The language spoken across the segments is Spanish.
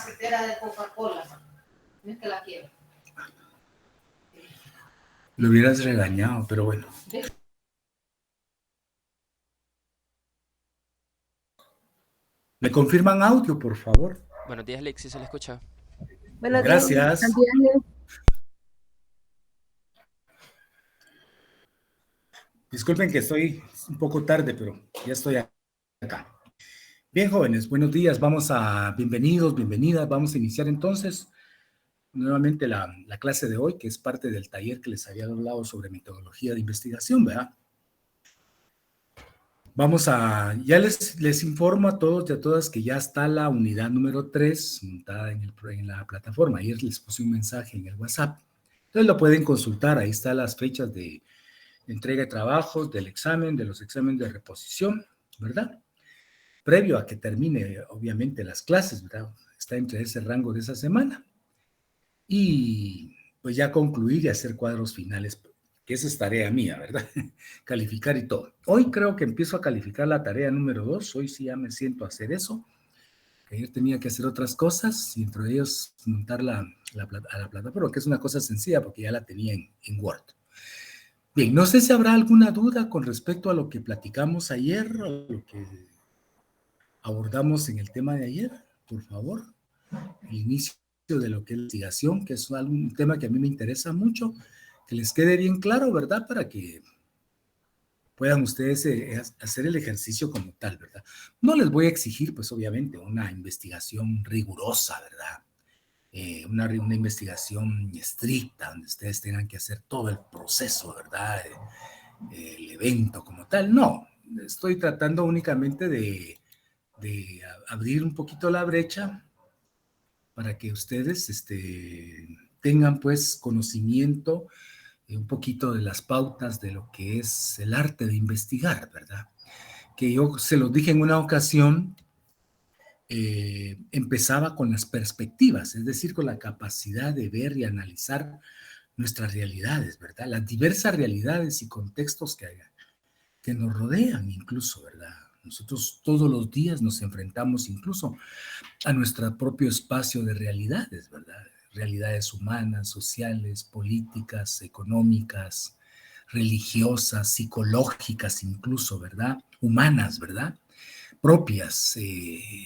cafetera de Coca-Cola. No es que la quiero. Lo hubieras regañado, pero bueno. ¿Me confirman audio, por favor? Buenos días, Lick, si se le escucha. Buenos días. Gracias. Santiago. Disculpen que estoy un poco tarde, pero ya estoy acá. Bien, jóvenes, buenos días. Bienvenidos, bienvenidas. Vamos a iniciar entonces nuevamente la clase de hoy, que es parte del taller que les había hablado sobre metodología de investigación, ¿verdad? Ya les informo a todos y a todas que ya está la unidad número 3 montada en la plataforma. Ayer les puse un mensaje en el WhatsApp. Entonces lo pueden consultar, ahí están las fechas de entrega de trabajos, del examen, de los exámenes de reposición, ¿verdad? Previo a que termine, obviamente, las clases, ¿verdad? Está entre ese rango de esa semana. Y pues ya concluir y hacer cuadros finales, que esa es tarea mía, ¿verdad? Calificar y todo. Hoy creo que empiezo a calificar la tarea número 2, hoy sí ya me siento a hacer eso. Ayer tenía que hacer otras cosas, y entre ellos montar a la plataforma, que es una cosa sencilla porque ya la tenía en Word. Bien, no sé si habrá alguna duda con respecto a lo que platicamos ayer, o lo que abordamos en el tema de ayer, por favor. El inicio de lo que es la investigación, que es un tema que a mí me interesa mucho, que les quede bien claro, ¿verdad? Para que puedan ustedes hacer el ejercicio como tal, ¿verdad? No les voy a exigir, pues obviamente, una investigación rigurosa, ¿verdad? Una investigación estricta, donde ustedes tengan que hacer todo el proceso, ¿verdad? El evento como tal. No, estoy tratando únicamente de abrir un poquito la brecha para que ustedes tengan pues conocimiento un poquito de las pautas de lo que es el arte de investigar, ¿verdad? Que yo se los dije en una ocasión, empezaba con las perspectivas, es decir, con la capacidad de ver y analizar nuestras realidades, ¿verdad? Las diversas realidades y contextos que nos rodean incluso, ¿verdad? Nosotros todos los días nos enfrentamos incluso a nuestro propio espacio de realidades, ¿verdad? Realidades humanas, sociales, políticas, económicas, religiosas, psicológicas incluso, ¿verdad? Humanas, ¿verdad? Propias,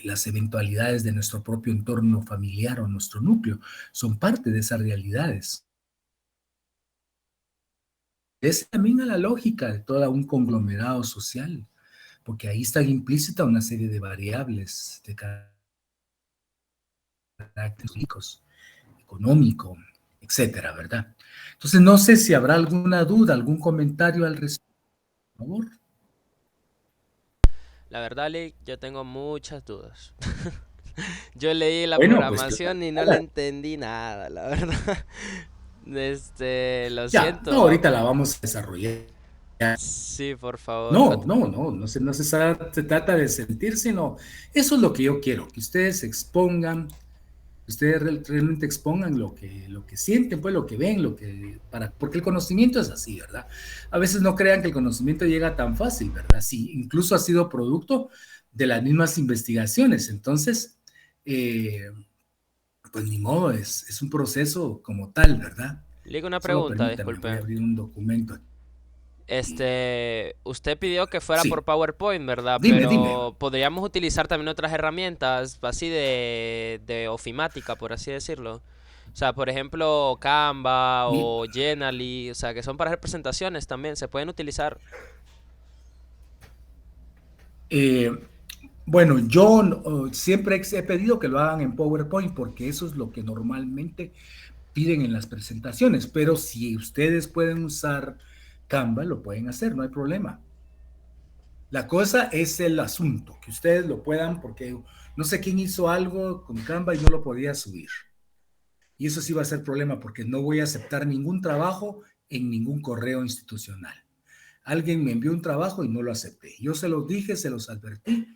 las eventualidades de nuestro propio entorno familiar o nuestro núcleo son parte de esas realidades. Es también a la lógica de todo un conglomerado social, porque ahí está implícita una serie de variables de característicos, económico, etcétera, ¿verdad? Entonces, no sé si habrá alguna duda, algún comentario al respecto, por favor. La verdad, Lick, yo tengo muchas dudas. Yo leí la Bueno, pues programación y no le entendí nada, la verdad. Lo ya, no, siento. ahorita la vamos a desarrollar. Sí, por favor. No se trata de sentir, sino eso es lo que yo quiero, que ustedes expongan, ustedes realmente expongan lo que sienten, pues lo que ven, porque el conocimiento es así, ¿verdad? A veces no crean que el conocimiento llega tan fácil, ¿verdad? Sí, incluso ha sido producto de las mismas investigaciones, entonces, pues ni modo, es un proceso como tal, ¿verdad? Le digo una Solo pregunta, permítame, voy a disculpe. abrir un documento aquí. Usted pidió que fuera por Sí, PowerPoint, ¿verdad? dime. Pero podríamos utilizar también otras herramientas, así de ofimática, por así decirlo. O sea, por ejemplo, Canva o Genially, o sea, que son para hacer presentaciones también, se pueden utilizar. Eh, bueno, yo siempre he pedido que lo hagan en PowerPoint porque eso es lo que normalmente piden en las presentaciones, pero si ustedes pueden usar Canva, lo pueden hacer, no hay problema. La cosa es el asunto, que ustedes lo puedan, porque no sé quién hizo algo con Canva y no lo podía subir. Y eso sí va a ser problema porque no voy a aceptar ningún trabajo en ningún correo institucional. Alguien me envió un trabajo y no lo acepté. Yo se los dije, se los advertí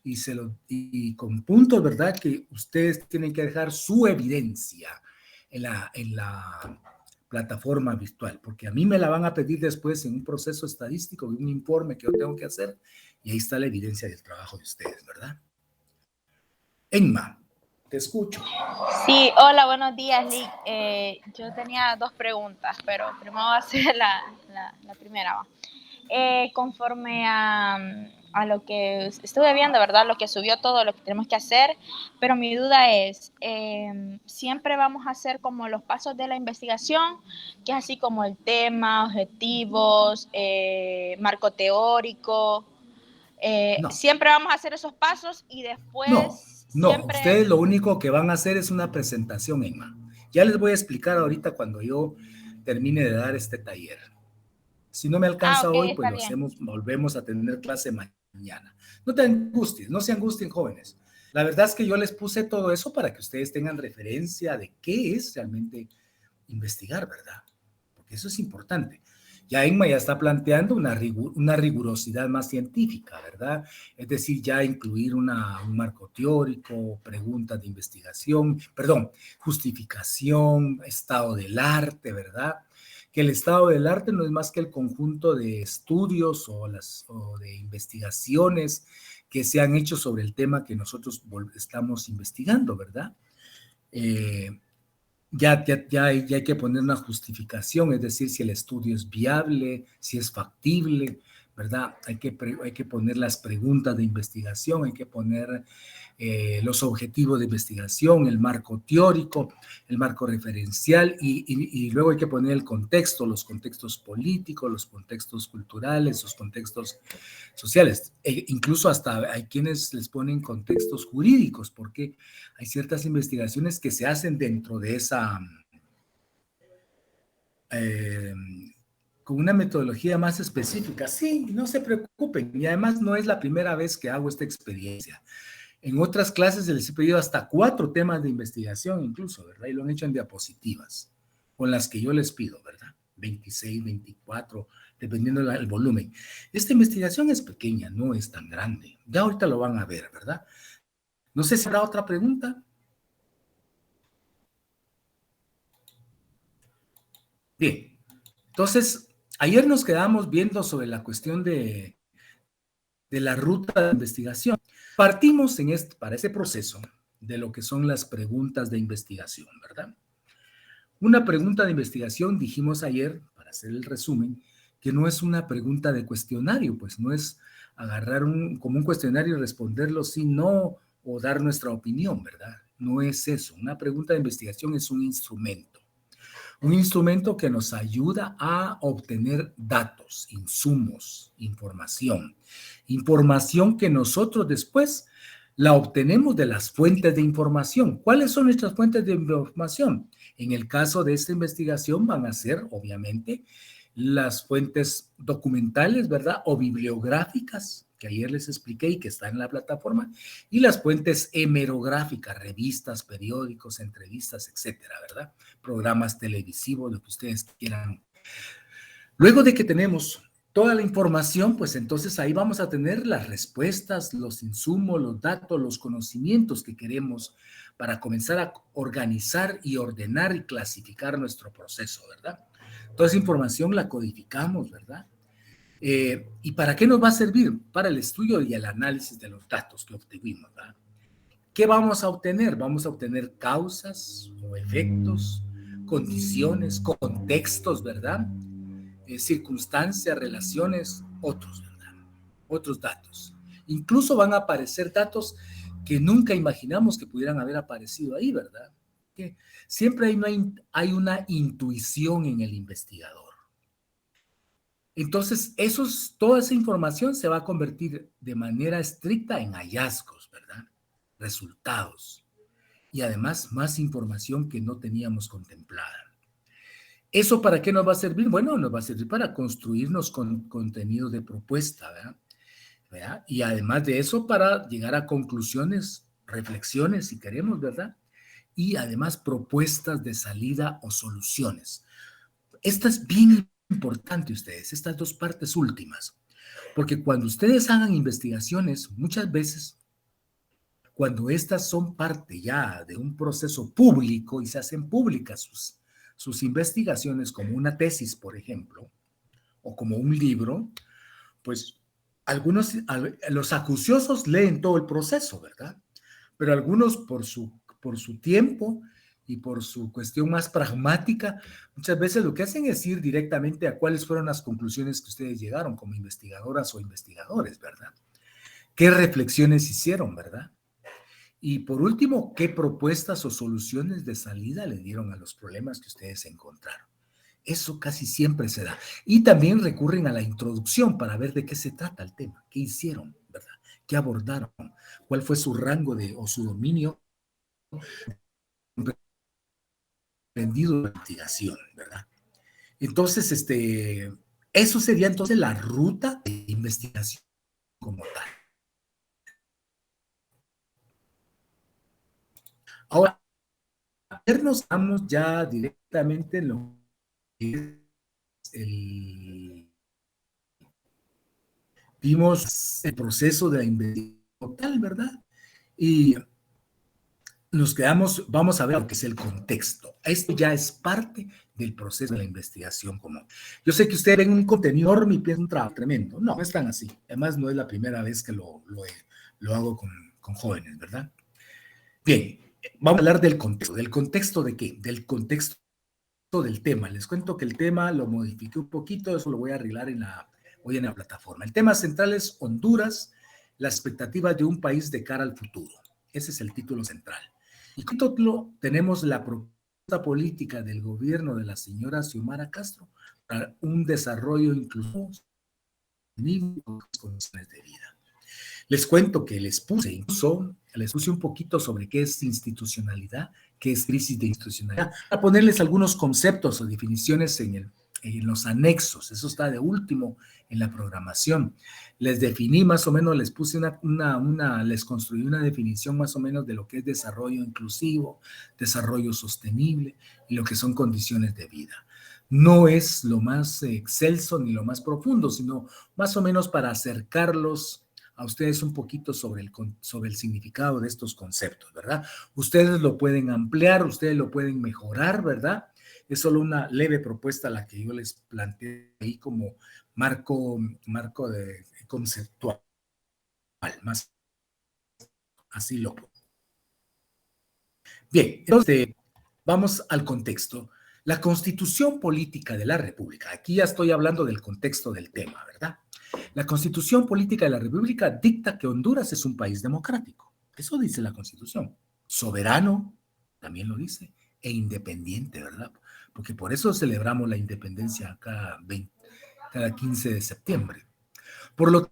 y con puntos, ¿verdad? Que ustedes tienen que dejar su evidencia en la plataforma virtual, porque a mí me la van a pedir después en un proceso estadístico, un informe que yo tengo que hacer, y ahí está la evidencia del trabajo de ustedes, ¿verdad? Enma, Te escucho. Sí, hola, buenos días, Lick. Yo tenía 2 preguntas, pero primero va a ser la primera. Va. Conforme a lo que estuve viendo, ¿verdad? Lo que subió todo, lo que tenemos que hacer, pero mi duda es, siempre vamos a hacer como los pasos de la investigación, que es así como el tema, objetivos, marco teórico, No, siempre vamos a hacer esos pasos y no, después no. siempre... Ustedes lo único que van a hacer es una presentación, Emma. Ya les voy a explicar ahorita cuando yo termine de dar este taller. Si no me Ah, alcanza ok, hoy, pues está lo bien. hacemos, volvemos a tener clase mañana. No te angusties, no se angustien, jóvenes. La verdad es que yo les puse todo eso para que ustedes tengan referencia de qué es realmente investigar, ¿verdad? Porque eso es importante. Ya Inma ya está planteando una rigurosidad más científica, ¿verdad? Es decir, ya incluir un marco teórico, preguntas de investigación, perdón, justificación, estado del arte, ¿verdad? Que el estado del arte no es más que el conjunto de estudios o de investigaciones que se han hecho sobre el tema que nosotros estamos investigando, ¿verdad? Ya hay que poner una justificación, es decir, si el estudio es viable, si es factible, ¿verdad? Hay que poner las preguntas de investigación, hay que poner los objetivos de investigación, el marco teórico, el marco referencial y luego hay que poner el contexto, los contextos políticos, los contextos culturales, los contextos sociales. Incluso hasta hay quienes les ponen contextos jurídicos porque hay ciertas investigaciones que se hacen dentro de esa, eh, con una metodología más específica. Sí, no se preocupen. Y además no es la primera vez que hago esta experiencia. En otras clases les he pedido hasta 4 temas de investigación incluso, ¿verdad? Y lo han hecho en diapositivas, con las que yo les pido, ¿verdad? 26, 24, dependiendo del volumen. Esta investigación es pequeña, no es tan grande. Ya ahorita lo van a ver, ¿verdad? No sé si habrá otra pregunta. Bien, entonces, ayer nos quedamos viendo sobre la cuestión de la ruta de investigación. Partimos para ese proceso de lo que son las preguntas de investigación, ¿verdad? Una pregunta de investigación, dijimos ayer, para hacer el resumen, que no es una pregunta de cuestionario, pues no es agarrar como un cuestionario y responderlo sí, no, o dar nuestra opinión, ¿verdad? No es eso. Una pregunta de investigación es un instrumento. Un instrumento que nos ayuda a obtener datos, insumos, información. Información que nosotros después la obtenemos de las fuentes de información. ¿Cuáles son nuestras fuentes de información? En el caso de esta investigación van a ser, obviamente, las fuentes documentales, ¿verdad? O bibliográficas, que ayer les expliqué y que están en la plataforma, y las fuentes hemerográficas, revistas, periódicos, entrevistas, etcétera, ¿verdad? Programas televisivos, lo que ustedes quieran. Luego de que tenemos toda la información, pues entonces ahí vamos a tener las respuestas, los insumos, los datos, los conocimientos que queremos para comenzar a organizar y ordenar y clasificar nuestro proceso, ¿verdad? Toda esa información la codificamos, ¿verdad? ¿Y para qué nos va a servir? Para el estudio y el análisis de los datos que obtuvimos, ¿verdad? ¿Qué vamos a obtener? Vamos a obtener causas o efectos, condiciones, contextos, ¿verdad? Circunstancias, relaciones, otros, ¿verdad? Otros datos. Incluso van a aparecer datos que nunca imaginamos que pudieran haber aparecido ahí, ¿verdad? Que siempre hay una intuición en el investigador. Entonces, toda esa información se va a convertir de manera estricta en hallazgos, ¿verdad? Resultados. Y además, más información que no teníamos contemplada. ¿Eso para qué nos va a servir? Bueno, nos va a servir para construirnos con contenido de propuesta, ¿verdad? Y además de eso, para llegar a conclusiones, reflexiones, si queremos, ¿verdad? Y además propuestas de salida o soluciones. Esta es bien importante, ustedes, estas 2 partes últimas, porque cuando ustedes hagan investigaciones, muchas veces, cuando estas son parte ya de un proceso público y se hacen públicas sus investigaciones como una tesis, por ejemplo, o como un libro, pues los acuciosos leen todo el proceso, ¿verdad? Pero algunos por por su tiempo y por su cuestión más pragmática, muchas veces lo que hacen es ir directamente a cuáles fueron las conclusiones que ustedes llegaron como investigadoras o investigadores, ¿verdad? ¿Qué reflexiones hicieron, verdad? Y por último, ¿qué propuestas o soluciones de salida le dieron a los problemas que ustedes encontraron? Eso casi siempre se da. Y también recurren a la introducción para ver de qué se trata el tema, qué hicieron, ¿verdad? ¿Qué abordaron? ¿Cuál fue su rango o su dominio comprendido de investigación, ¿verdad? Entonces, eso sería entonces la ruta de investigación como tal. Ahora, nos vamos ya directamente en lo que es vimos el proceso de la investigación total, ¿verdad? Y nos quedamos, vamos a ver lo que es el contexto. Esto ya es parte del proceso de la investigación común. Yo sé que ustedes ven un contenido enorme y piensan un trabajo tremendo. No, no es tan así. Además, no es la primera vez que lo hago con jóvenes, ¿verdad? Bien, vamos a hablar del contexto. ¿Del contexto de qué? Del contexto del tema. Les cuento que el tema lo modifiqué un poquito, eso lo voy a arreglar hoy en la plataforma. El tema central es Honduras, la expectativa de un país de cara al futuro. Ese es el título central. Y con título tenemos la propuesta política del gobierno de la señora Xiomara Castro para un desarrollo inclusivo en condiciones de vida. Les cuento que les puse un poquito sobre qué es institucionalidad, qué es crisis de institucionalidad, a ponerles algunos conceptos o definiciones en los anexos. Eso está de último en la programación. Les definí más o menos, les puse les construí una definición más o menos de lo que es desarrollo inclusivo, desarrollo sostenible y lo que son condiciones de vida. No es lo más excelso ni lo más profundo, sino más o menos para acercarlos a ustedes un poquito sobre el significado de estos conceptos, ¿verdad? Ustedes lo pueden ampliar, ustedes lo pueden mejorar, ¿verdad? Es solo una leve propuesta la que yo les planteé ahí como marco de conceptual, más así lo pongo. Bien, entonces vamos al contexto. La Constitución Política de la República, aquí ya estoy hablando del contexto del tema, ¿verdad? La Constitución Política de la República dicta que Honduras es un país democrático. Eso dice la Constitución. Soberano, también lo dice, e independiente, ¿verdad? Porque por eso celebramos la independencia cada 15 de septiembre. Por lo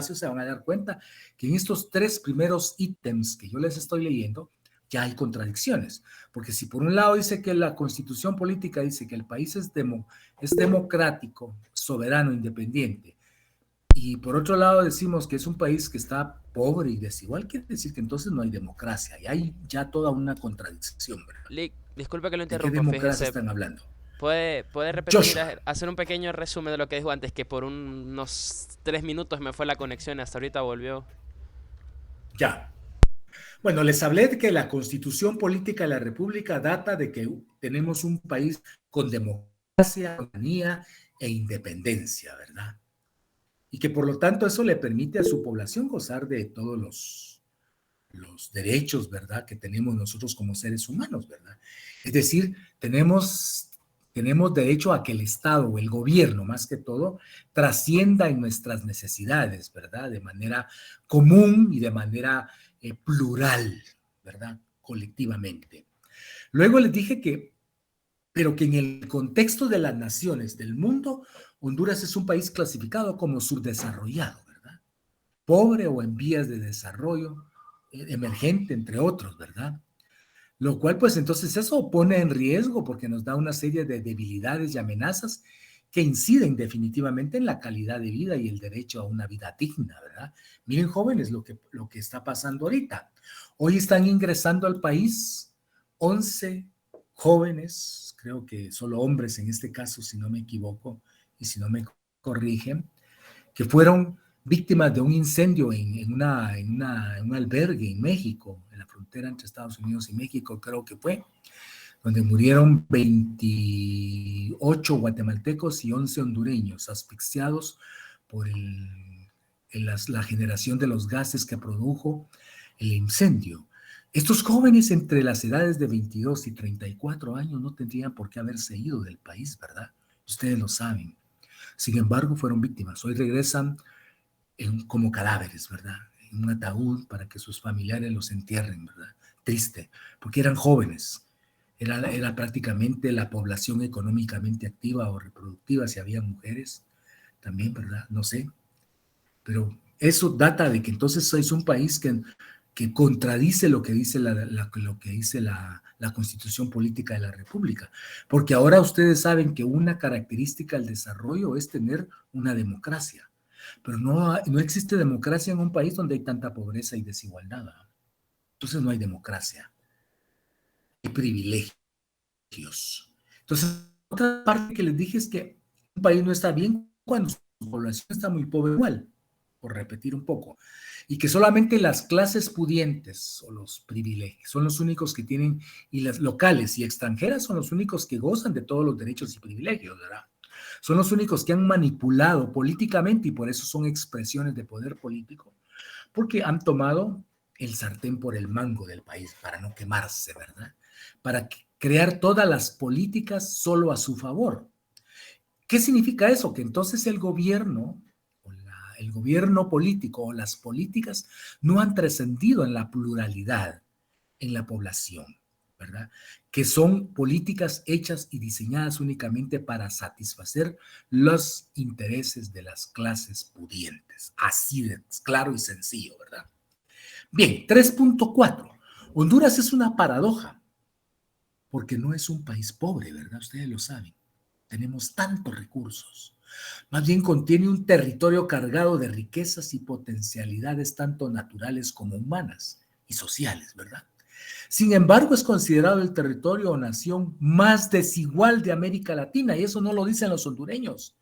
se van a dar cuenta que en estos tres primeros ítems que yo les estoy leyendo, ya hay contradicciones, porque si por un lado dice que la Constitución Política dice que el país es democrático, soberano, independiente, y por otro lado decimos que es un país que está pobre y desigual, quiere decir que entonces no hay democracia, y hay ya toda una contradicción, ¿verdad? Lick, disculpe que lo ¿De qué interrumpa, democracia fíjese. están hablando? ¿Puede repetir, Joshua. hacer un pequeño resumen de lo que dijo antes? Que por unos 3 minutos me fue la conexión, hasta ahorita volvió. Ya. Bueno, les hablé de que la Constitución Política de la República data de que tenemos un país con democracia, soberanía e independencia, ¿verdad? Y que por lo tanto eso le permite a su población gozar de todos los derechos, ¿verdad?, que tenemos nosotros como seres humanos, ¿verdad? Es decir, tenemos derecho a que el Estado o el gobierno, más que todo, trascienda en nuestras necesidades, ¿verdad?, de manera común y de manera plural, ¿verdad?, colectivamente. Luego les dije pero que en el contexto de las naciones del mundo, Honduras es un país clasificado como subdesarrollado, ¿verdad? Pobre o en vías de desarrollo, emergente, entre otros, ¿verdad? Lo cual, pues entonces eso pone en riesgo porque nos da una serie de debilidades y amenazas que inciden definitivamente en la calidad de vida y el derecho a una vida digna, ¿verdad? Miren, jóvenes, lo que está pasando ahorita. Hoy están ingresando al país 11 jóvenes, creo que solo hombres en este caso, si no me equivoco y si no me corrigen, que fueron víctimas de un incendio en un albergue en México, en la frontera entre Estados Unidos y México, creo que fue, donde murieron 28 guatemaltecos y 11 hondureños asfixiados por la generación de los gases que produjo el incendio. Estos jóvenes entre las edades de 22 y 34 años no tendrían por qué haberse ido del país, ¿verdad? Ustedes lo saben. Sin embargo, fueron víctimas. Hoy regresan como cadáveres, ¿verdad? En un ataúd para que sus familiares los entierren, ¿verdad? Triste, porque eran jóvenes. Era prácticamente la población económicamente activa o reproductiva, si había mujeres también, ¿verdad? No sé. Pero eso data de que entonces es un país que contradice lo que dice la Constitución Política de la República. Porque ahora ustedes saben que una característica del desarrollo es tener una democracia. Pero no existe democracia en un país donde hay tanta pobreza y desigualdad. Entonces no hay democracia. Hay privilegios. Entonces, otra parte que les dije es que un país no está bien cuando su población está muy pobre igual, por repetir un poco, y que solamente las clases pudientes o los privilegios son los únicos que tienen, y las locales y extranjeras son los únicos que gozan de todos los derechos y privilegios, ¿verdad? Son los únicos que han manipulado políticamente y por eso son expresiones de poder político, porque han tomado el sartén por el mango del país para no quemarse, ¿verdad? Para crear todas las políticas solo a su favor. ¿Qué significa eso? Que entonces el gobierno político o las políticas no han trascendido en la pluralidad en la población, ¿verdad? Que son políticas hechas y diseñadas únicamente para satisfacer los intereses de las clases pudientes. Así de claro y sencillo, ¿verdad? Bien, 3.4. Honduras es una paradoja, porque no es un país pobre, ¿verdad? Ustedes lo saben. Tenemos tantos recursos. Más bien contiene un territorio cargado de riquezas y potencialidades tanto naturales como humanas y sociales, ¿verdad? Sin embargo, es considerado el territorio o nación más desigual de América Latina, y eso no lo dicen los hondureños,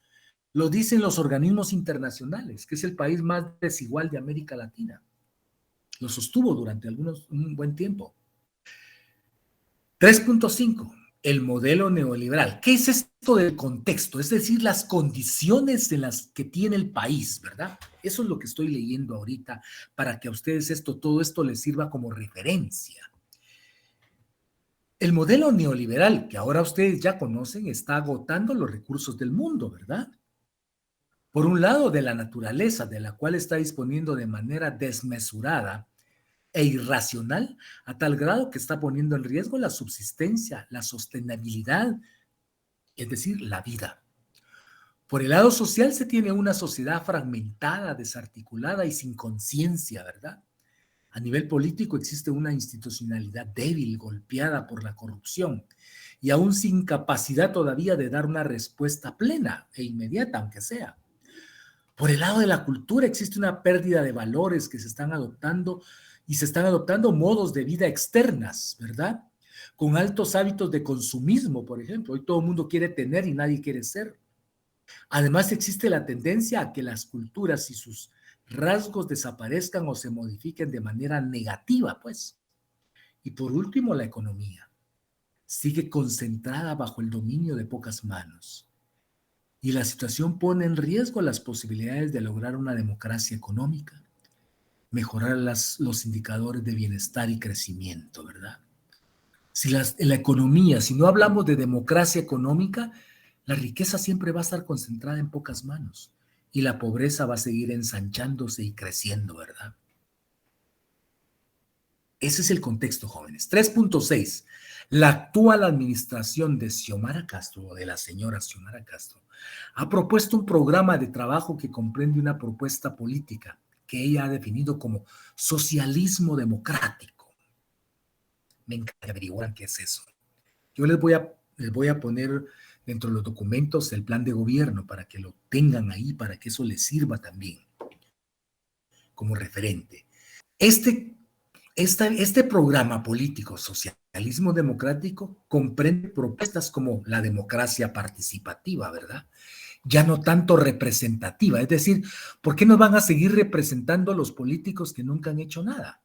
lo dicen los organismos internacionales, que es el país más desigual de América Latina. Lo sostuvo durante un buen tiempo. 3.5. El modelo neoliberal. ¿Qué es esto del contexto? Es decir, las condiciones en las que tiene el país, ¿verdad? Eso es lo que estoy leyendo ahorita para que a ustedes todo esto les sirva como referencia. El modelo neoliberal, que ahora ustedes ya conocen, está agotando los recursos del mundo, ¿verdad? Por un lado, de la naturaleza, de la cual está disponiendo de manera desmesurada e irracional, a tal grado que está poniendo en riesgo la subsistencia, la sostenibilidad, es decir, la vida. Por el lado social se tiene una sociedad fragmentada, desarticulada y sin conciencia, ¿verdad? A nivel político existe una institucionalidad débil, golpeada por la corrupción y aún sin capacidad todavía de dar una respuesta plena e inmediata, aunque sea. Por el lado de la cultura existe una pérdida de valores que se están adoptando y se están adoptando modos de vida externas, ¿verdad? Con altos hábitos de consumismo, por ejemplo. Hoy todo el mundo quiere tener y nadie quiere ser. Además existe la tendencia a que las culturas y sus rasgos desaparezcan o se modifiquen de manera negativa, pues. Y por último, la economía sigue concentrada bajo el dominio de pocas manos. Y la situación pone en riesgo las posibilidades de lograr una democracia económica, mejorar los indicadores de bienestar y crecimiento, ¿verdad? En la economía, si no hablamos de democracia económica, la riqueza siempre va a estar concentrada en pocas manos y la pobreza va a seguir ensanchándose y creciendo, ¿verdad? Ese es el contexto, jóvenes. 3.6. La actual administración de Xiomara Castro, o de la señora Xiomara Castro, ha propuesto un programa de trabajo que comprende una propuesta política que ella ha definido como socialismo democrático. Me encanta averiguar qué es eso. Yo les voy a poner dentro de los documentos el plan de gobierno para que lo tengan ahí, para que eso les sirva también como referente. Este programa político, socialismo democrático, comprende propuestas como la democracia participativa, ¿verdad? ya no tanto representativa. Es decir, ¿por qué nos van a seguir representando los políticos que nunca han hecho nada?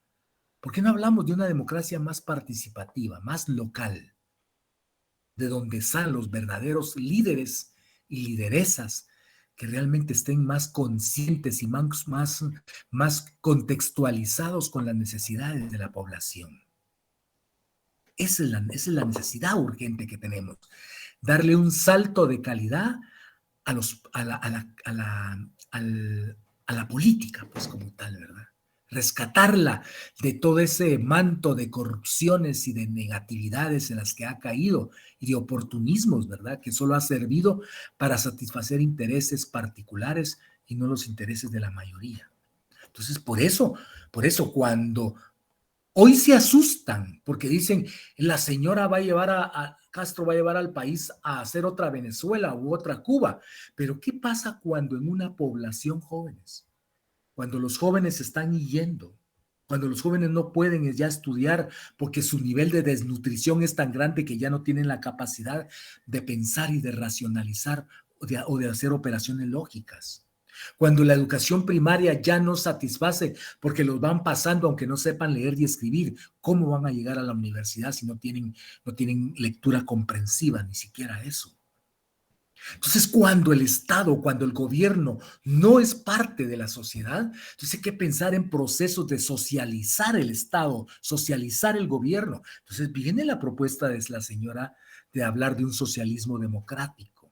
¿Por qué no hablamos de una democracia más participativa, más local, de donde están los verdaderos líderes y lideresas que realmente estén más conscientes y más contextualizados con las necesidades de la población? Esa es la necesidad urgente que tenemos. Darle un salto de calidad a la política, pues como tal, ¿verdad? Rescatarla de todo ese manto de corrupciones y de negatividades en las que ha caído y de oportunismos, ¿verdad? Que solo ha servido para satisfacer intereses particulares y no los intereses de la mayoría. Entonces, por eso cuando hoy se asustan, porque dicen, la señora va a llevar Castro va a llevar al país a hacer otra Venezuela u otra Cuba, pero ¿qué pasa cuando en una población jóvenes? Cuando los jóvenes están yendo, cuando los jóvenes no pueden ya estudiar porque su nivel de desnutrición es tan grande que ya no tienen la capacidad de pensar y de racionalizar o de hacer operaciones lógicas. Cuando la educación primaria ya no satisface porque los van pasando aunque no sepan leer y escribir, ¿cómo van a llegar a la universidad si no tienen lectura comprensiva, ni siquiera eso? Entonces, cuando el Estado, cuando el gobierno no es parte de la sociedad, entonces hay que pensar en procesos de socializar el Estado, socializar el gobierno. Entonces viene la propuesta de la señora de hablar de un socialismo democrático.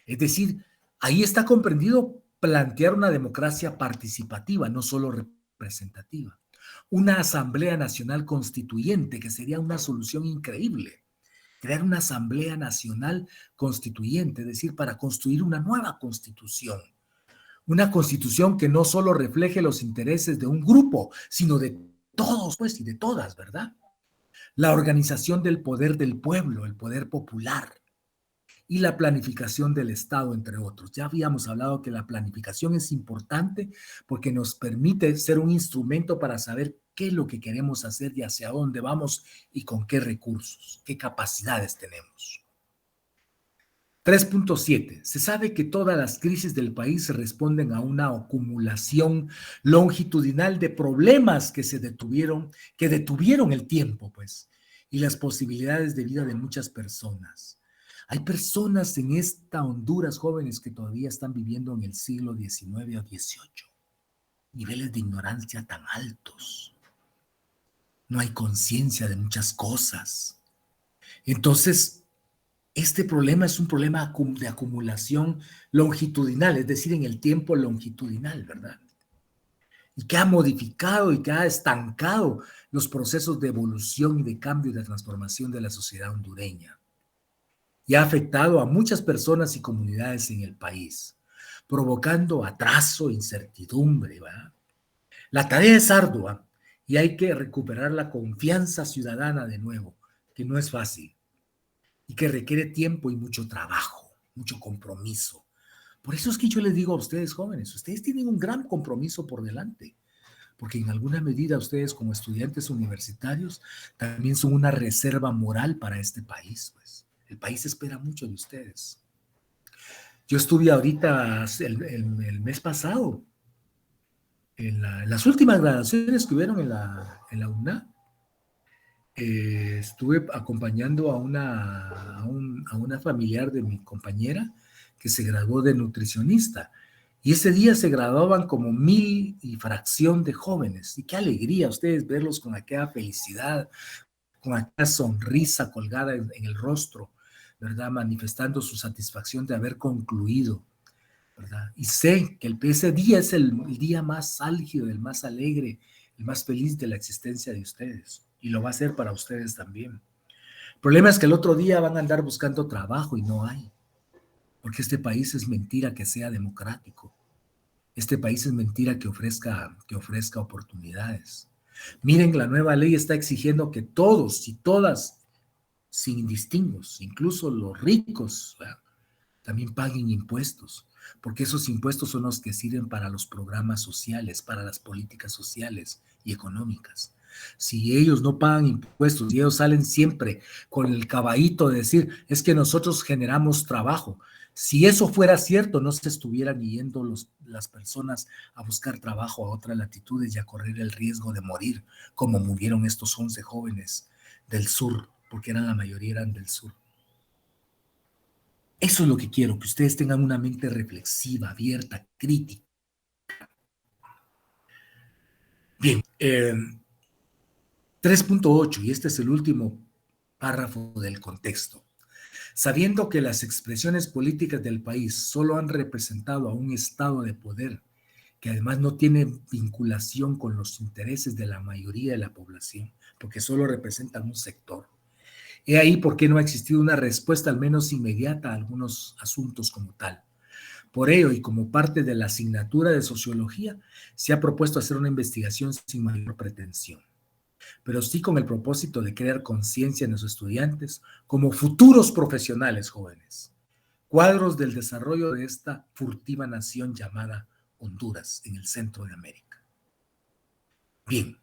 Es decir, ahí está comprendido plantear una democracia participativa, no solo representativa. Una Asamblea Nacional Constituyente, que sería una solución increíble. Crear una Asamblea Nacional Constituyente, es decir, para construir una nueva constitución. Una constitución que no solo refleje los intereses de un grupo, sino de todos, pues, y de todas, ¿verdad? La organización del poder del pueblo, el poder popular, y la planificación del Estado, entre otros. Ya habíamos hablado que la planificación es importante porque nos permite ser un instrumento para saber qué es lo que queremos hacer y hacia dónde vamos y con qué recursos, qué capacidades tenemos. 3.7. Se sabe que todas las crisis del país responden a una acumulación longitudinal de problemas que detuvieron el tiempo, pues, y las posibilidades de vida de muchas personas. Hay personas en esta Honduras, jóvenes, que todavía están viviendo en el siglo XIX o XVIII. Niveles de ignorancia tan altos. No hay conciencia de muchas cosas. Entonces, este problema es un problema de acumulación longitudinal, es decir, en el tiempo longitudinal, ¿verdad? Y que ha modificado y que ha estancado los procesos de evolución y de cambio y de transformación de la sociedad hondureña. Y ha afectado a muchas personas y comunidades en el país, provocando atraso, incertidumbre, ¿verdad? La tarea es ardua y hay que recuperar la confianza ciudadana de nuevo, que no es fácil y que requiere tiempo y mucho trabajo, mucho compromiso. Por eso es que yo les digo a ustedes, jóvenes, ustedes tienen un gran compromiso por delante, porque en alguna medida ustedes como estudiantes universitarios también son una reserva moral para este país, pues. El país espera mucho de ustedes. Yo estuve ahorita, el mes pasado, en las últimas graduaciones que hubieron en la UNA, estuve acompañando a una familiar de mi compañera que se graduó de nutricionista. Y ese día se graduaban como 1000 y fracción de jóvenes. Y qué alegría ustedes verlos con aquella felicidad, con aquella sonrisa colgada en el rostro, ¿verdad? Manifestando su satisfacción de haber concluido, ¿verdad? Y sé que ese día es el día más álgido, el más alegre, el más feliz de la existencia de ustedes. Y lo va a ser para ustedes también. El problema es que el otro día van a andar buscando trabajo y no hay. Porque este país es mentira que sea democrático. Este país es mentira que ofrezca oportunidades. Miren, la nueva ley está exigiendo que todos y todas, sin distingos, incluso los ricos, ¿verdad?, también paguen impuestos, porque esos impuestos son los que sirven para los programas sociales, para las políticas sociales y económicas. Si ellos no pagan impuestos y ellos salen siempre con el caballito de decir, es que nosotros generamos trabajo, Si eso fuera cierto, no se estuvieran yendo las personas a buscar trabajo a otras latitudes y a correr el riesgo de morir, como murieron estos 11 jóvenes del sur, porque la mayoría eran del sur. Eso es lo que quiero, que ustedes tengan una mente reflexiva, abierta, crítica. Bien, 3.8, y este es el último párrafo del contexto. Sabiendo que las expresiones políticas del país solo han representado a un estado de poder que además no tiene vinculación con los intereses de la mayoría de la población, porque solo representan un sector. He ahí por qué no ha existido una respuesta al menos inmediata a algunos asuntos como tal. Por ello, y como parte de la asignatura de sociología, se ha propuesto hacer una investigación sin mayor pretensión, pero sí con el propósito de crear conciencia en los estudiantes como futuros profesionales jóvenes, cuadros del desarrollo de esta furtiva nación llamada Honduras, en el centro de América. Bien,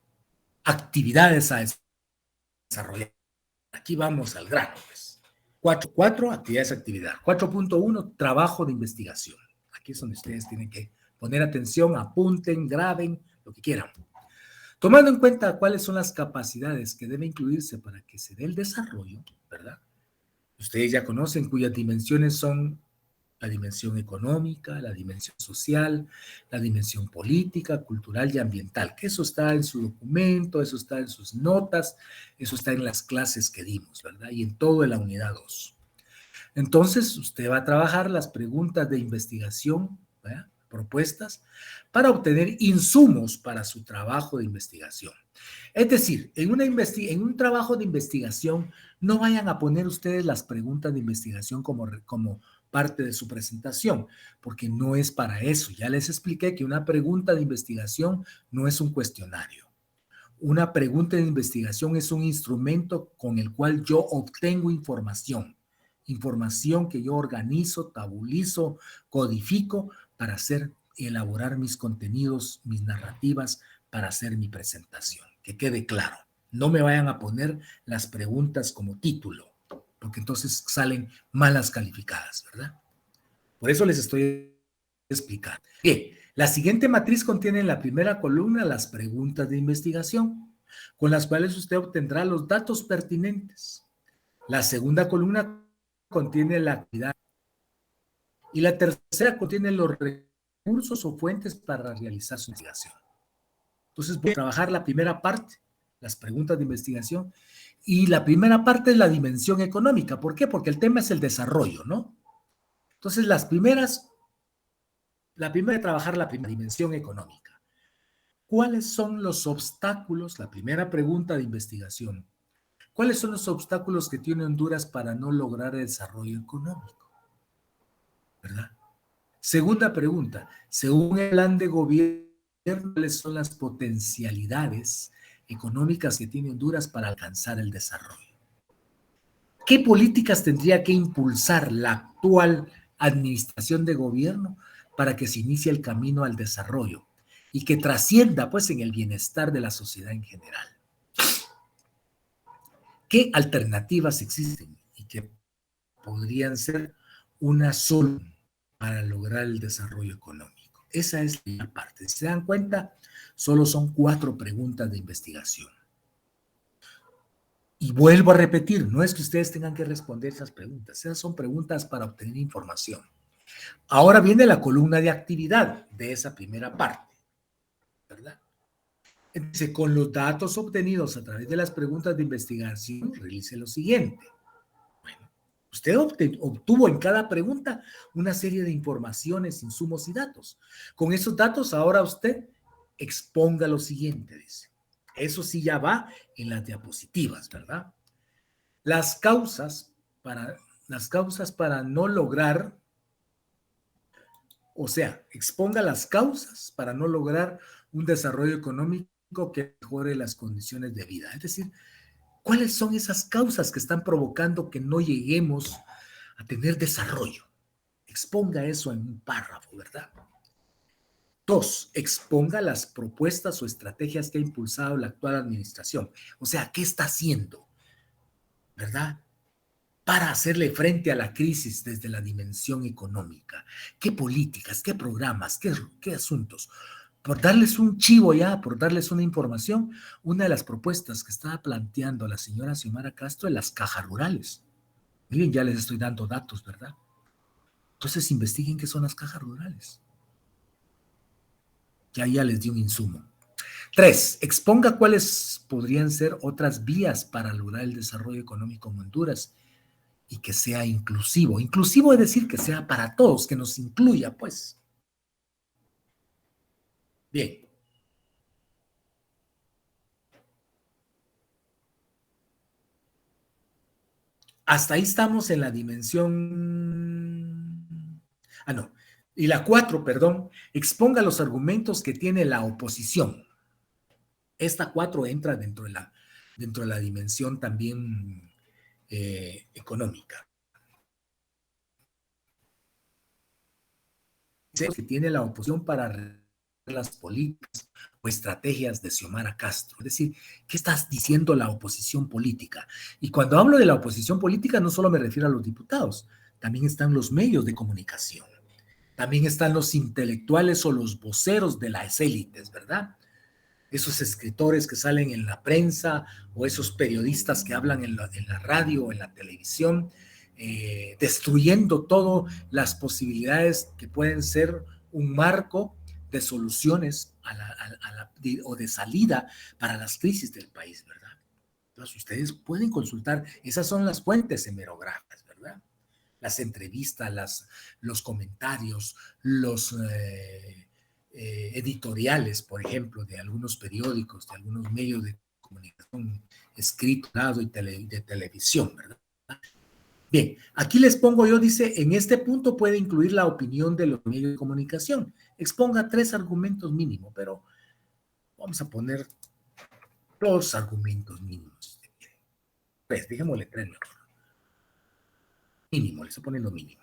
actividades a desarrollar. Aquí vamos al grano, pues. 4, actividades, actividad. 4.1, trabajo de investigación. Aquí es donde ustedes tienen que poner atención, apunten, graben, lo que quieran. Tomando en cuenta cuáles son las capacidades que deben incluirse para que se dé el desarrollo, ¿verdad? Ustedes ya conocen cuyas dimensiones son la dimensión económica, la dimensión social, la dimensión política, cultural y ambiental, que eso está en su documento, eso está en sus notas, eso está en las clases que dimos, ¿verdad? Y en todo en la unidad 2. Entonces, usted va a trabajar las preguntas de investigación, ¿verdad?, propuestas, para obtener insumos para su trabajo de investigación. Es decir, en un trabajo de investigación, no vayan a poner ustedes las preguntas de investigación como parte de su presentación, porque no es para eso. Ya les expliqué que una pregunta de investigación no es un cuestionario. Una pregunta de investigación es un instrumento con el cual yo obtengo información que yo organizo, tabulizo, codifico para elaborar mis contenidos, mis narrativas, para hacer mi presentación. Que quede claro, no me vayan a poner las preguntas como título, porque entonces salen malas calificadas, ¿verdad? Por eso les estoy explicando. Bien, la siguiente matriz contiene en la primera columna las preguntas de investigación, con las cuales usted obtendrá los datos pertinentes. La segunda columna contiene la actividad y la tercera contiene los recursos o fuentes para realizar su investigación. Entonces voy a trabajar la primera parte, las preguntas de investigación, y la primera parte es la dimensión económica. ¿Por qué? Porque el tema es el desarrollo, ¿no? Entonces la primera es trabajar la primera dimensión económica. ¿Cuáles son los obstáculos? La primera pregunta de investigación. ¿Cuáles son los obstáculos que tiene Honduras para no lograr el desarrollo económico? ¿Verdad? Segunda pregunta, según el plan de gobierno, ¿cuáles son las potencialidades económicas que tiene Honduras para alcanzar el desarrollo? ¿Qué políticas tendría que impulsar la actual administración de gobierno para que se inicie el camino al desarrollo y que trascienda, pues, en el bienestar de la sociedad en general? ¿Qué alternativas existen y que podrían ser una solución para lograr el desarrollo económico? Esa es la parte. Si se dan cuenta, solo son 4 preguntas de investigación. Y vuelvo a repetir, no es que ustedes tengan que responder esas preguntas, esas son preguntas para obtener información. Ahora viene la columna de actividad de esa primera parte, ¿verdad? Entonces, con los datos obtenidos a través de las preguntas de investigación, realice lo siguiente. Bueno, usted obtuvo en cada pregunta una serie de informaciones, insumos y datos. Con esos datos, ahora usted exponga lo siguiente, dice. Eso sí ya va en las diapositivas, ¿verdad? Las causas para no lograr, o sea, exponga las causas para no lograr un desarrollo económico que mejore las condiciones de vida. Es decir, ¿cuáles son esas causas que están provocando que no lleguemos a tener desarrollo? Exponga eso en un párrafo, ¿verdad? 2, exponga las propuestas o estrategias que ha impulsado la actual administración. O sea, ¿qué está haciendo? ¿Verdad? para hacerle frente a la crisis desde la dimensión económica? ¿Qué políticas, qué programas, qué asuntos? Por darles un chivo ya, por darles una información, una de las propuestas que estaba planteando la señora Xiomara Castro es las cajas rurales. Miren, ya les estoy dando datos, ¿verdad? Entonces investiguen qué son las cajas rurales. Ya les di un insumo. 3. Exponga cuáles podrían ser otras vías para lograr el desarrollo económico en Honduras y que sea inclusivo. Inclusivo es decir que sea para todos, que nos incluya, pues. Bien. Hasta ahí estamos en la dimensión... no. Y la 4, perdón, exponga los argumentos que tiene la oposición. Esta 4 entra dentro de la dimensión también económica. Que tiene la oposición para las políticas o estrategias de Xiomara Castro. Es decir, ¿qué estás diciendo la oposición política? Y cuando hablo de la oposición política, no solo me refiero a los diputados, también están los medios de comunicación, también están los intelectuales o los voceros de las élites, ¿verdad? Esos escritores que salen en la prensa o esos periodistas que hablan en la radio o en la televisión, destruyendo todas las posibilidades que pueden ser un marco de soluciones o de salida para las crisis del país, ¿verdad? Entonces ustedes pueden consultar, esas son las fuentes hemerográficas, ¿verdad? Las entrevistas, los comentarios, los editoriales, por ejemplo, de algunos periódicos, de algunos medios de comunicación escrito, y de televisión, ¿verdad? Bien, aquí les pongo yo, dice, en este punto puede incluir la opinión de los medios de comunicación. Exponga 3 argumentos mínimo, pero vamos a poner 2 argumentos mínimos. Pues, dejémosle 3 mejor. Mínimo, le estoy poniendo mínimo.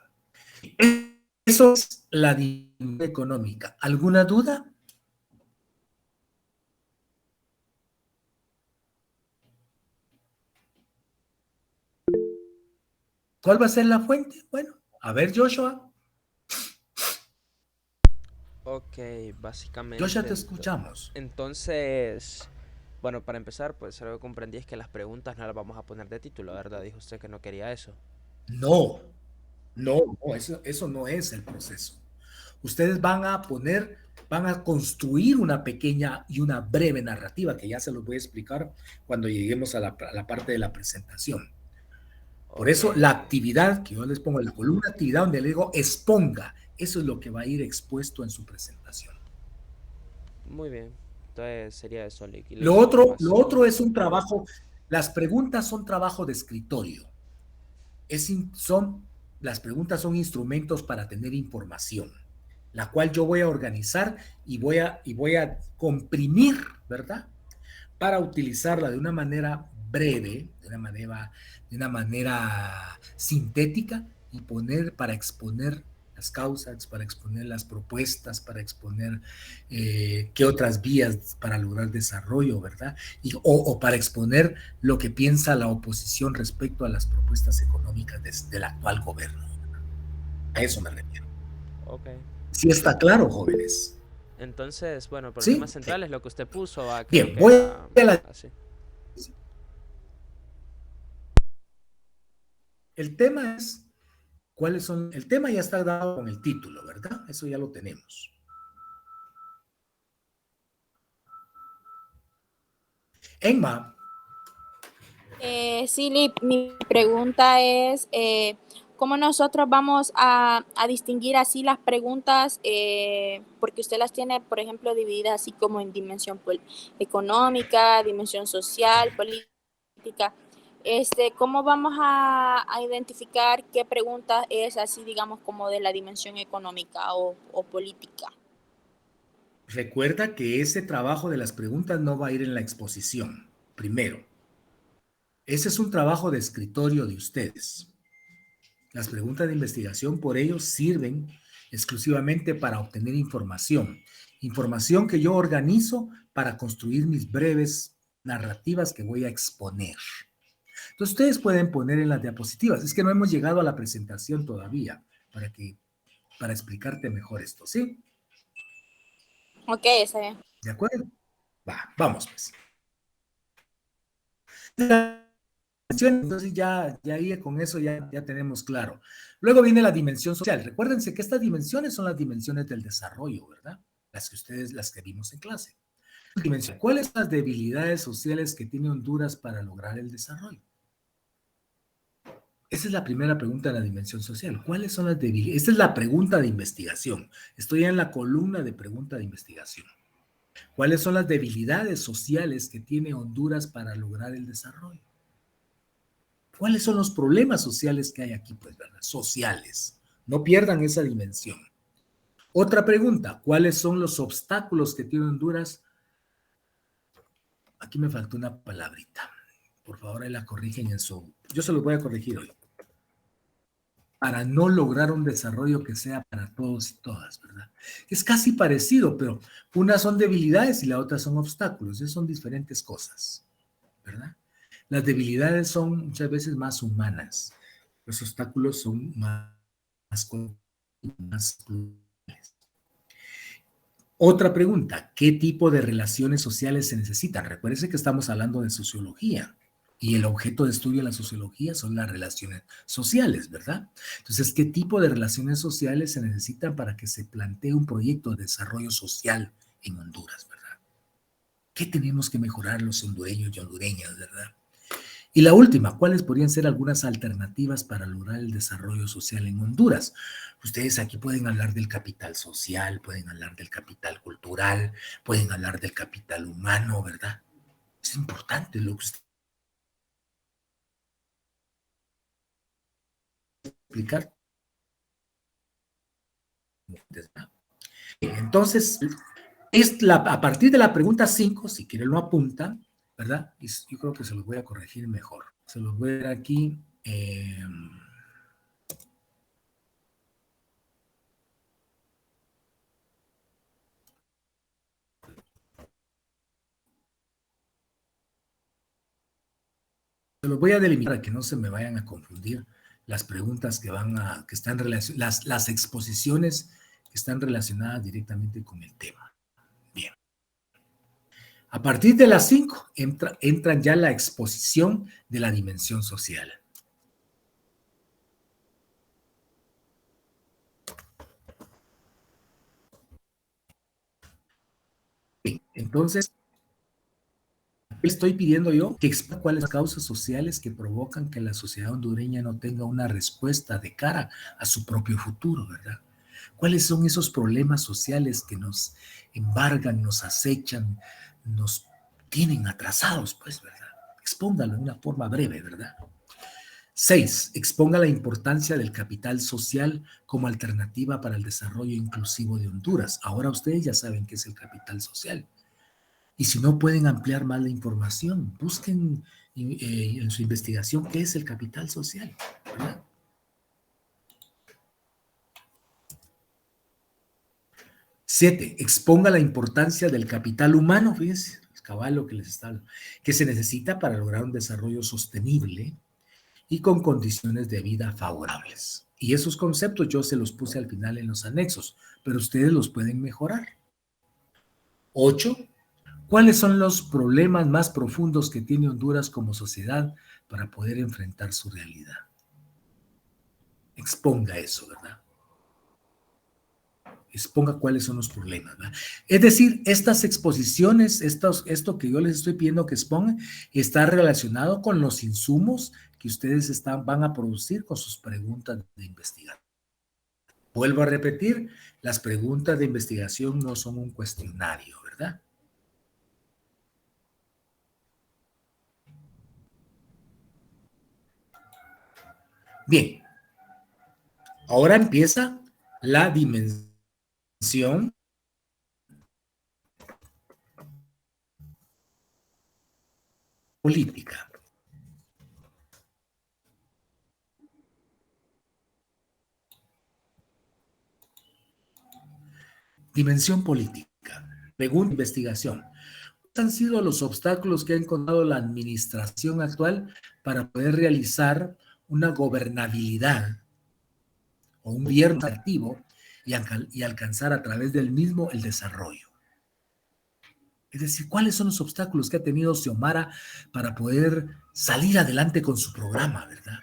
Eso es la dimensión económica. ¿Alguna duda? ¿Cuál va a ser la fuente? Bueno, a ver, Joshua. Ok, básicamente. Joshua, te escuchamos. Entonces, bueno, para empezar, pues algo que comprendí es que las preguntas no las vamos a poner de título, ¿verdad? Dijo usted que no quería eso. No, eso no es el proceso. Ustedes van a construir una pequeña y una breve narrativa, que ya se los voy a explicar cuando lleguemos a la parte de la presentación. Por eso la actividad, que yo les pongo en la columna actividad, donde le digo exponga, eso es lo que va a ir expuesto en su presentación. Muy bien, entonces sería eso. Lo otro es un trabajo, las preguntas son trabajo de escritorio. Las preguntas son instrumentos para tener información, la cual yo voy a organizar y voy a comprimir, ¿verdad? Para utilizarla de una manera breve, de una manera sintética y para exponer las causas, para exponer las propuestas, para exponer qué otras vías para lograr desarrollo, ¿verdad? O para exponer lo que piensa la oposición respecto a las propuestas económicas del actual gobierno. A eso me refiero. Ok. ¿Sí está claro, jóvenes? Entonces, bueno, por ¿Sí? temas centrales, lo que usted puso. Bien, voy a la... Así. El tema es... El tema ya está dado con el título, ¿verdad? Eso ya lo tenemos. Emma. Sí, Lip, mi pregunta es, ¿cómo nosotros vamos a distinguir así las preguntas? Porque usted las tiene, por ejemplo, divididas así como en dimensión económica, dimensión social, política. ¿Cómo vamos a identificar qué pregunta es así, digamos, como de la dimensión económica o política? Recuerda que ese trabajo de las preguntas no va a ir en la exposición, primero. Ese es un trabajo de escritorio de ustedes. Las preguntas de investigación por ello sirven exclusivamente para obtener información. Información que yo organizo para construir mis breves narrativas que voy a exponer. Entonces, ustedes pueden poner en las diapositivas. Es que no hemos llegado a la presentación todavía para explicarte mejor esto, ¿sí? Ok, está bien. ¿De acuerdo? Vamos pues. Entonces ya ahí con eso ya tenemos claro. Luego viene la dimensión social. Recuérdense que estas dimensiones son las dimensiones del desarrollo, ¿verdad? Las que vimos en clase. ¿Cuáles son las debilidades sociales que tiene Honduras para lograr el desarrollo? Esa es la primera pregunta de la dimensión social. ¿Cuáles son las debilidades? Esta es la pregunta de investigación. Estoy en la columna de pregunta de investigación. ¿Cuáles son las debilidades sociales que tiene Honduras para lograr el desarrollo? ¿Cuáles son los problemas sociales que hay aquí? Pues, ¿verdad? Sociales. No pierdan esa dimensión. Otra pregunta, ¿cuáles son los obstáculos que tiene Honduras? Aquí me faltó una palabrita. Por favor, ahí la corrigen en su... Yo se los voy a corregir hoy. Para no lograr un desarrollo que sea para todos y todas, ¿verdad? Es casi parecido, pero unas son debilidades y la otra son obstáculos. Esas son diferentes cosas, ¿verdad? Las debilidades son muchas veces más humanas. Los obstáculos son más globales. Otra pregunta, ¿qué tipo de relaciones sociales se necesitan? Recuérdense que estamos hablando de sociología y el objeto de estudio de la sociología son las relaciones sociales, ¿verdad? Entonces, ¿qué tipo de relaciones sociales se necesitan para que se plantee un proyecto de desarrollo social en Honduras, ¿verdad? ¿Qué tenemos que mejorar los hondureños y hondureñas, ¿verdad? Y la última, ¿cuáles podrían ser algunas alternativas para lograr el desarrollo social en Honduras? Ustedes aquí pueden hablar del capital social, pueden hablar del capital cultural, pueden hablar del capital humano, ¿verdad? Es importante lo que usted explicar. Entonces, a partir de la pregunta 5, si quieren lo apuntan, ¿verdad? Y yo creo que se los voy a corregir mejor. Se los voy a ver aquí. Se los voy a delimitar para que no se me vayan a confundir las preguntas que están relacionadas, las exposiciones que están relacionadas directamente con el tema. Bien. A partir de las 5 entran ya la exposición de la dimensión social. Bien, entonces, estoy pidiendo yo que explique cuáles son las causas sociales que provocan que la sociedad hondureña no tenga una respuesta de cara a su propio futuro, ¿verdad? ¿Cuáles son esos problemas sociales que nos embargan, nos acechan, nos tienen atrasados, pues, ¿verdad? Expóngalo de una forma breve, ¿verdad? 6. Exponga la importancia del capital social como alternativa para el desarrollo inclusivo de Honduras. Ahora ustedes ya saben qué es el capital social. Y si no pueden ampliar más la información, busquen en su investigación qué es el capital social, ¿verdad? 7. Exponga la importancia del capital humano, fíjense, es cabal lo que les está hablando, que se necesita para lograr un desarrollo sostenible y con condiciones de vida favorables. Y esos conceptos yo se los puse al final en los anexos, pero ustedes los pueden mejorar. 8. ¿Cuáles son los problemas más profundos que tiene Honduras como sociedad para poder enfrentar su realidad? Exponga eso, ¿verdad? Exponga cuáles son los problemas, ¿verdad? Es decir, estas exposiciones, esto que yo les estoy pidiendo que expongan, está relacionado con los insumos que ustedes van a producir con sus preguntas de investigación. Vuelvo a repetir, las preguntas de investigación no son un cuestionario, ¿verdad? Bien, ahora empieza la dimensión política. Dimensión política. Pregunta, investigación. han sido los obstáculos que ha encontrado la administración actual para poder realizar una gobernabilidad o un gobierno activo y alcanzar a través del mismo el desarrollo? Es decir, ¿cuáles son los obstáculos que ha tenido Xiomara para poder salir adelante con su programa, verdad?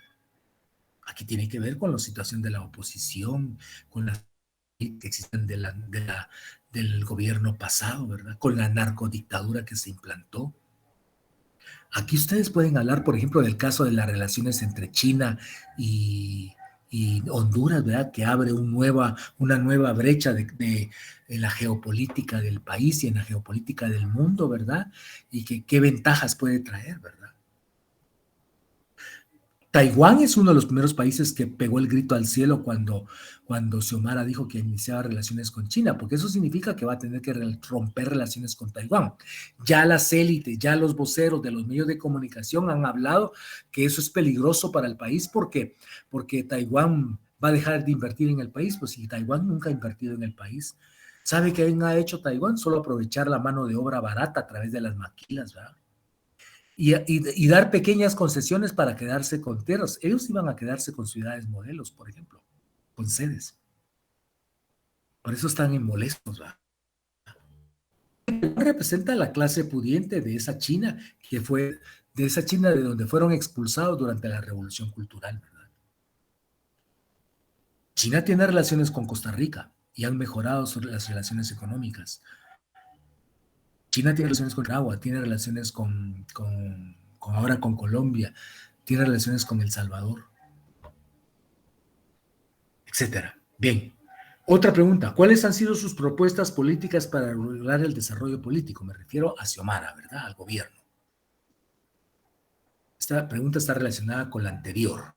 Aquí tiene que ver con la situación de la oposición, con las que existen del gobierno pasado, ¿verdad? Con la narcodictadura que se implantó. Aquí ustedes pueden hablar, por ejemplo, del caso de las relaciones entre China y Honduras, ¿verdad? Que abre una nueva brecha en la geopolítica del país y en la geopolítica del mundo, ¿verdad? Y qué ventajas puede traer, ¿verdad? Taiwán es uno de los primeros países que pegó el grito al cielo cuando Xiomara dijo que iniciaba relaciones con China, porque eso significa que va a tener que romper relaciones con Taiwán. Ya las élites, ya los voceros de los medios de comunicación han hablado que eso es peligroso para el país porque Taiwán va a dejar de invertir en el país, pues si Taiwán nunca ha invertido en el país. ¿Sabe qué ha hecho Taiwán? Solo aprovechar la mano de obra barata a través de las maquilas, ¿verdad? Y dar pequeñas concesiones para quedarse con tierras. Ellos iban a quedarse con ciudades modelos, por ejemplo, con sedes. Por eso están en molestos, ¿va? Representa la clase pudiente de esa China, de donde fueron expulsados durante la Revolución Cultural, ¿verdad? China tiene relaciones con Costa Rica y han mejorado las relaciones económicas. China tiene relaciones con Nicaragua, tiene relaciones ahora con Colombia, tiene relaciones con El Salvador, etcétera. Bien. Otra pregunta, ¿cuáles han sido sus propuestas políticas para lograr el desarrollo político? Me refiero a Xiomara, ¿verdad? Al gobierno. Esta pregunta está relacionada con la anterior.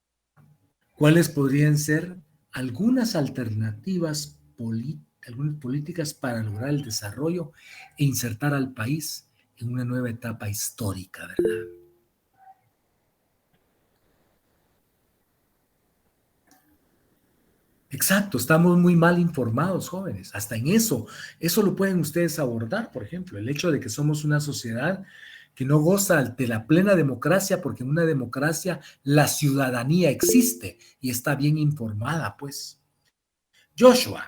¿Cuáles podrían ser algunas alternativas políticas para lograr el desarrollo e insertar al país en una nueva etapa histórica, ¿verdad? Exacto, estamos muy mal informados, jóvenes. Hasta en eso lo pueden ustedes abordar, por ejemplo, el hecho de que somos una sociedad que no goza de la plena democracia, porque en una democracia la ciudadanía existe y está bien informada, pues. Joshua,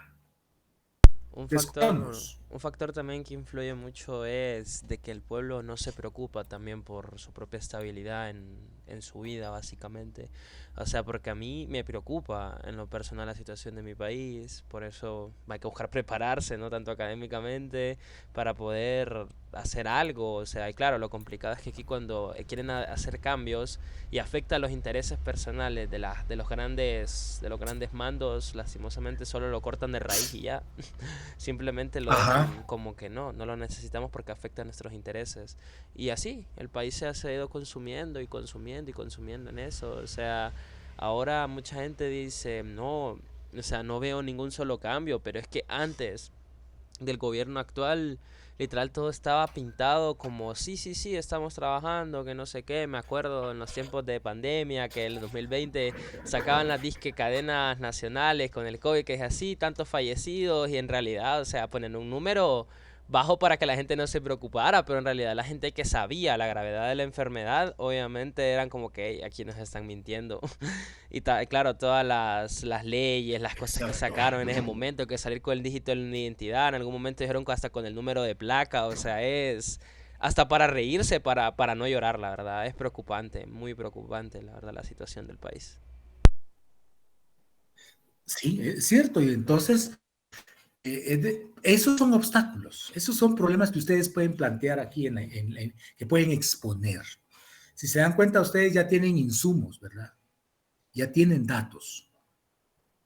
Un te factor, escuchamos. un factor también que influye mucho es de que el pueblo no se preocupa también por su propia estabilidad en su vida, básicamente. O sea, porque a mí me preocupa en lo personal la situación de mi país, por eso hay que buscar prepararse, ¿no? Tanto académicamente, para poder hacer algo. O sea, y claro, lo complicado es que aquí cuando quieren hacer cambios y afecta a los intereses personales de los grandes mandos, lastimosamente solo lo cortan de raíz y ya. Simplemente lo Ajá. dejan como que no lo necesitamos porque afecta a nuestros intereses. Y así, el país se ha ido consumiendo y consumiendo y consumiendo en eso. O sea, ahora mucha gente dice, no, o sea, no veo ningún solo cambio, pero es que antes del gobierno actual, literal todo estaba pintado como sí, estamos trabajando, que no sé qué. Me acuerdo en los tiempos de pandemia que en el 2020 sacaban las disque cadenas nacionales con el COVID, que es así, tantos fallecidos, y en realidad, o sea, ponen un número bajo para que la gente no se preocupara, pero en realidad la gente que sabía la gravedad de la enfermedad, obviamente eran como que "Ey, aquí nos están mintiendo". Y claro, todas las leyes, las cosas que Exacto. sacaron en ese momento, que salir con el dígito de la identidad, en algún momento dijeron que hasta con el número de placa, o sea, es hasta para reírse, para no llorar, la verdad. Es preocupante, muy preocupante, la verdad, la situación del país. Sí, es cierto. Y entonces, esos son obstáculos, esos son problemas que ustedes pueden plantear aquí, que pueden exponer. Si se dan cuenta, ustedes ya tienen insumos, ¿verdad? Ya tienen datos.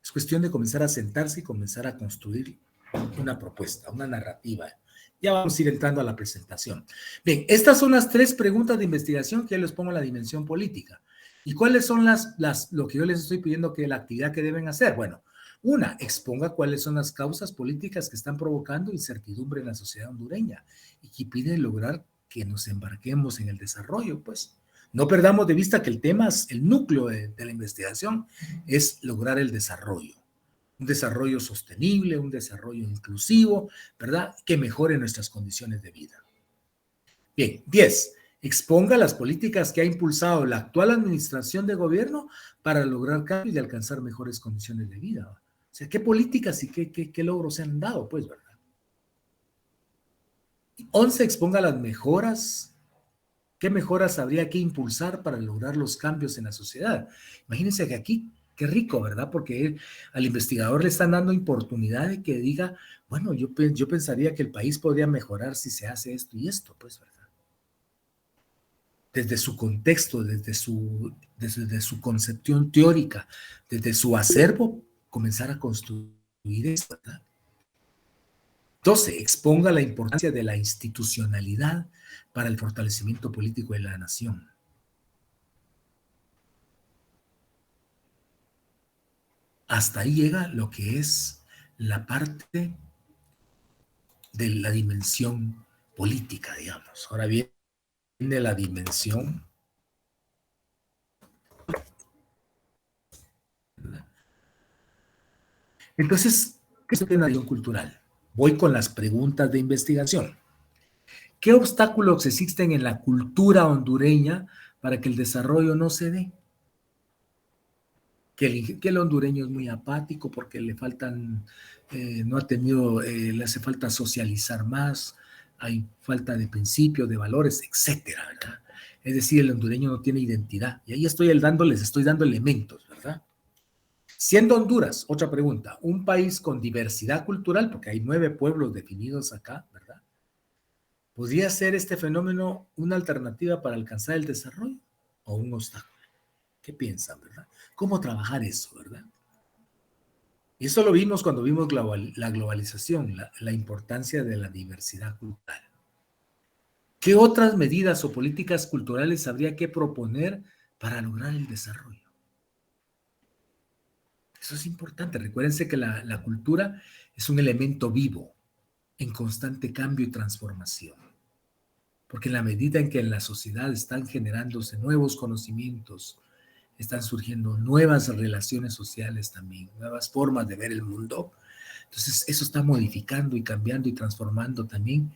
Es cuestión de comenzar a sentarse y comenzar a construir una propuesta, una narrativa. Ya vamos a ir entrando a la presentación. Bien, estas son las 3 preguntas de investigación que yo les pongo en la dimensión política. ¿Y cuáles son lo que yo les estoy pidiendo que la actividad que deben hacer? Bueno, una, exponga cuáles son las causas políticas que están provocando incertidumbre en la sociedad hondureña y que piden lograr que nos embarquemos en el desarrollo, pues. No perdamos de vista que el tema, el núcleo de la investigación es lograr el desarrollo. Un desarrollo sostenible, un desarrollo inclusivo, ¿verdad? Que mejore nuestras condiciones de vida. Bien, 10. Exponga las políticas que ha impulsado la actual administración de gobierno para lograr cambios y alcanzar mejores condiciones de vida. O sea, ¿qué políticas y qué logros se han dado? Pues, ¿verdad? 11. Exponga las mejoras. ¿Qué mejoras habría que impulsar para lograr los cambios en la sociedad? Imagínense que aquí, qué rico, ¿verdad? Porque al investigador le están dando oportunidad de que diga, bueno, yo pensaría que el país podría mejorar si se hace esto y esto, pues, ¿verdad? Desde su contexto, desde su concepción teórica, desde su acervo, comenzar a construir esto, ¿verdad? 12. Exponga la importancia de la institucionalidad para el fortalecimiento político de la nación. Hasta ahí llega lo que es la parte de la dimensión política, digamos. Ahora viene la dimensión. Entonces, ¿qué es una dimensión cultural? Voy con las preguntas de investigación. ¿Qué obstáculos existen en la cultura hondureña para que el desarrollo no se dé? Que el hondureño es muy apático porque le faltan, no ha tenido, le hace falta socializar más, hay falta de principios, de valores, etcétera, ¿verdad? Es decir, el hondureño no tiene identidad. Y ahí les estoy dando elementos, ¿verdad? Siendo Honduras, otra pregunta, un país con diversidad cultural, porque hay 9 pueblos definidos acá, ¿verdad? ¿Podría ser este fenómeno una alternativa para alcanzar el desarrollo o un obstáculo? ¿Qué piensan, verdad? ¿Cómo trabajar eso, verdad? Y eso lo vimos cuando vimos la globalización, la importancia de la diversidad cultural. ¿Qué otras medidas o políticas culturales habría que proponer para lograr el desarrollo? Eso es importante. Recuérdense que la cultura es un elemento vivo, en constante cambio y transformación. Porque en la medida en que en la sociedad están generándose nuevos conocimientos, están surgiendo nuevas relaciones sociales también, nuevas formas de ver el mundo. Entonces, eso está modificando y cambiando y transformando también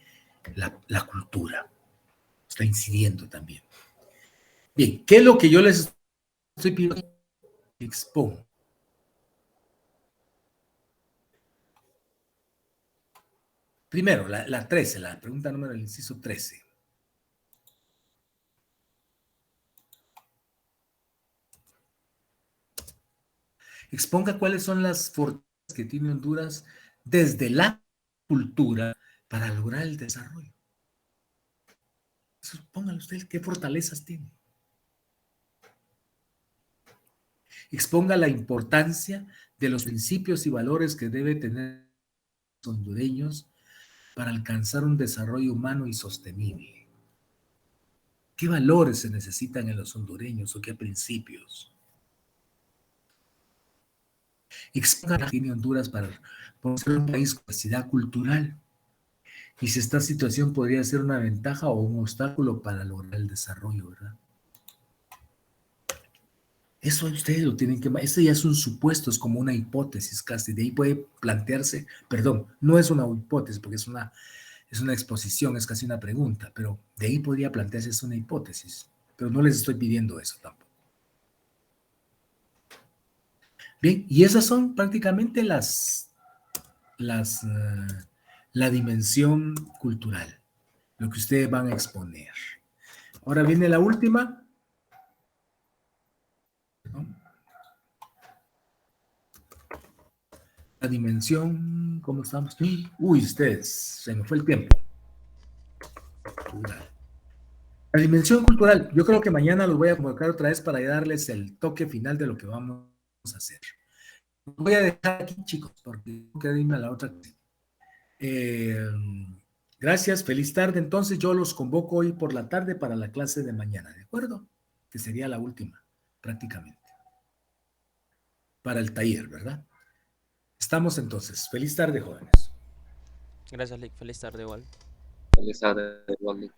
la cultura. Está incidiendo también. Bien, ¿qué es lo que yo les estoy pidiendo? Expongo. Primero, la 13, la pregunta número del inciso 13. Exponga cuáles son las fortalezas que tiene Honduras desde la cultura para lograr el desarrollo. Eso, póngale usted, ¿qué fortalezas tiene? Exponga la importancia de los principios y valores que debe tener los hondureños para alcanzar un desarrollo humano y sostenible. ¿Qué valores se necesitan en los hondureños o qué principios? Exponga la que tiene Honduras para ser un país con diversidad cultural y si esta situación podría ser una ventaja o un obstáculo para lograr el desarrollo, ¿verdad? Eso ustedes lo tienen que... Eso ya es un supuesto, es como una hipótesis casi. De ahí puede plantearse, perdón, no es una hipótesis porque es una exposición, es casi una pregunta, pero de ahí podría plantearse es una hipótesis. Pero no les estoy pidiendo eso tampoco. Bien, y esas son prácticamente la dimensión cultural, lo que ustedes van a exponer. Ahora viene la última. ¿No? La dimensión, ¿cómo estamos? Uy, ustedes, se me fue el tiempo. Cultural. La dimensión cultural, yo creo que mañana los voy a convocar otra vez para darles el toque final de lo que vamos a hacer. Voy a dejar aquí, chicos, porque tengo que irme a la otra. Gracias, feliz tarde. Entonces yo los convoco hoy por la tarde para la clase de mañana, ¿de acuerdo? Que sería la última, prácticamente. Para el taller, ¿verdad? Estamos entonces. Feliz tarde, jóvenes. Gracias, Lick. Feliz tarde igual. Feliz tarde, igual, Nick.